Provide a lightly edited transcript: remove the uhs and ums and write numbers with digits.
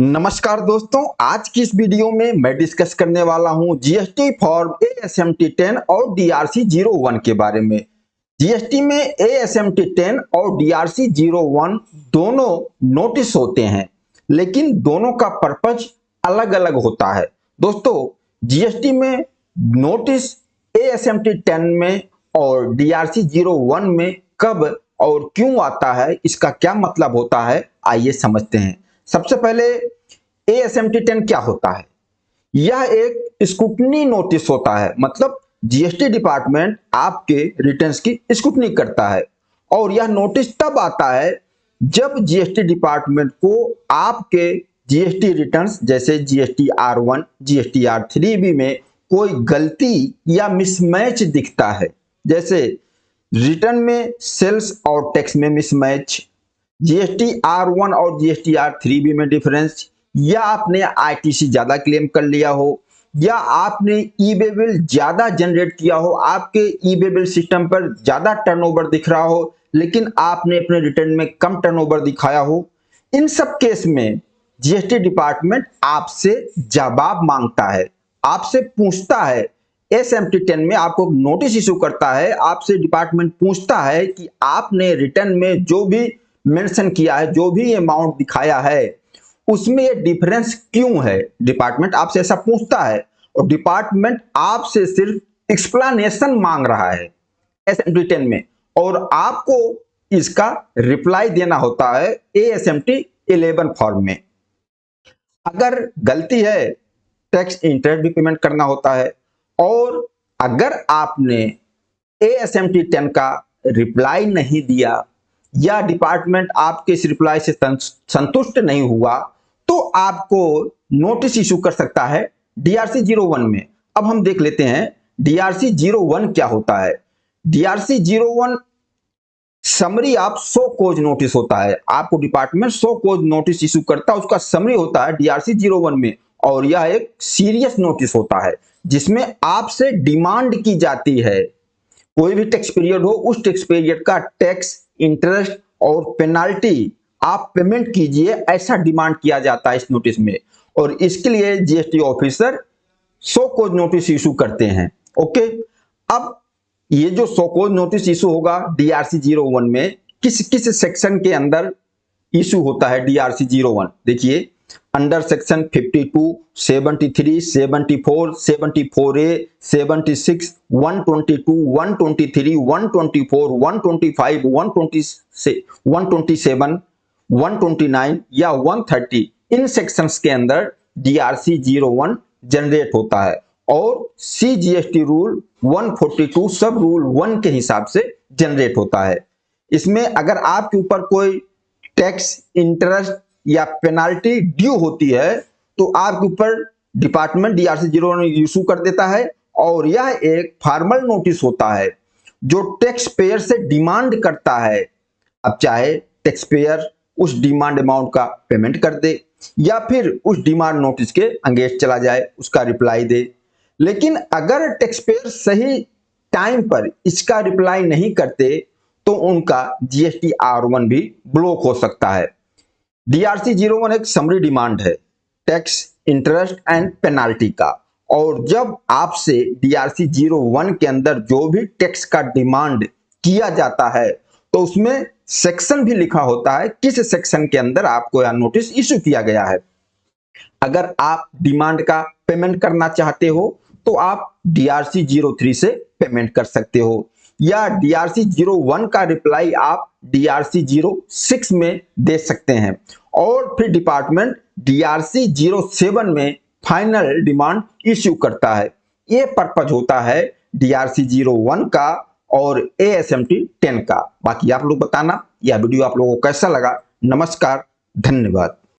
नमस्कार दोस्तों, आज की इस वीडियो में मैं डिस्कस करने वाला हूं जीएसटी फॉर्म ASMT 10 और DRC 01 के बारे में। जीएसटी में ASMT 10 और DRC 01 दोनों नोटिस होते हैं, लेकिन दोनों का पर्पज अलग-अलग होता है। दोस्तों, जीएसटी में नोटिस ASMT 10 में और DRC 01 में कब और क्यों आता है, इसका क्या मतलब होता है, आइए समझते हैं। सबसे पहले ASMT 10 क्या होता है? यह एक स्क्रूटनी नोटिस होता है, मतलब जीएसटी डिपार्टमेंट आपके रिटर्न्स की स्क्रूटनी करता है और यह नोटिस तब आता है जब जीएसटी डिपार्टमेंट को आपके जीएसटी रिटर्न्स जैसे जीएसटी R1, जीएसटी R3B में कोई गलती या मिसमैच दिखता है। जैसे रिटर्न में सेल्स और टैक्स में मिसमैच, जीएसटी R1 और जीएसटी R3B में डिफरेंस, या आपने आईटीसी ज्यादा क्लेम कर लिया हो, या आपने ई-वे बिल ज्यादा जनरेट किया हो, आपके ई-वे बिल सिस्टम पर ज्यादा टर्नओवर दिख रहा हो लेकिन आपने अपने रिटर्न में कम टर्नओवर दिखाया हो। इन सब केस में जीएसटी डिपार्टमेंट आपसे जवाब मांगता है, आपसे पूछता है। ASMT 10 में आपको नोटिस इशू करता है, आपसे डिपार्टमेंट पूछता है कि आपने रिटर्न में जो भी मेंशन किया है, जो भी अमाउंट दिखाया है, उसमें ये डिफरेंस क्यों है। डिपार्टमेंट आपसे ऐसा पूछता है और डिपार्टमेंट आपसे सिर्फ एक्सप्लेनेशन मांग रहा है ASMT 10 में, और आपको इसका रिप्लाई देना होता है ASMT 11 फॉर्म में। अगर गलती है, टैक्स इंटरेस्ट भी पेमेंट करना होता है, और अगर आपने ASMT 10 का रिप्लाई नहीं दिया या डिपार्टमेंट आपके इस रिप्लाई से संतुष्ट नहीं हुआ तो आपको नोटिस इशू कर सकता है DRC 01 में। अब हम देख लेते हैं DRC 01 क्या होता है। DRC 01 summary of show cause notice होता है। आपको department show cause notice issue करता है, उसका समरी होता है DRC 01 में, और यह एक सीरियस नोटिस होता है जिसमें आपसे डिमांड की जाती है कोई भी टैक्स पीरियड हो, उस टैक्स पीरियड का टैक्स, इंटरेस्ट और पेनाल्टी आप पेमेंट कीजिए, ऐसा डिमांड किया जाता है इस नोटिस में। और इसके लिए GST officer show cause notice issue करते हैं। ओके, अब ये जो सो कॉज नोटिस इशू होगा DRC 01 में किस किस सेक्शन के अंदर इशू होता है DRC 01, देखिए अंडर सेक्शन 52, 73, 74, 74A, 76, 122, 123, 124, 125, 127, 129 या 130, इन सेक्शंस के अंदर DRC 01 जनरेट होता है और CGST रूल 142 सब रूल 1 के हिसाब से जनरेट होता है। इसमें अगर आपके ऊपर कोई टैक्स, इंटरेस्ट या पेनाल्टी ड्यू होती है तो आपके ऊपर डिपार्टमेंट DRC 01 इशू कर देता है, और यह एक फॉर्मल नोटिस होता है जो टैक्स पेयर से डिमांड करता है। अब चाहे टैक्स पेयर उस डिमांड अमाउंट का पेमेंट कर दे या फिर उस डिमांड नोटिस के अगेंस्ट चला जाए, उसका रिप्लाई दे। लेकिन अगर टैक्स पेयर सही टाइम पर इसका रिप्लाई नहीं करते तो उनका GST R1 भी ब्लॉक हो सकता है। DRC 01 एक समरी डिमांड है टैक्स, इंटरेस्ट एंड पेनाल्टी का, और जब आपसे DRC 01 के अंदर जो भी टैक्स का डिमांड किया जाता है तो उसमें सेक्शन भी लिखा होता है किस सेक्शन के अंदर आपको यह नोटिस इशू किया गया है। अगर आप डिमांड का पेमेंट करना चाहते हो तो आप DRC 03 से पेमेंट कर सकते हो, या DRC 01 का रिप्लाई आप DRC 06 में दे सकते हैं, और फिर डिपार्टमेंट DRC 07 में फाइनल डिमांड इश्यू करता है। ये पर्पज होता है DRC 01 का और ASMT 10 का। बाकी आप लोग बताना यह वीडियो आप लोगों को कैसा लगा। नमस्कार, धन्यवाद।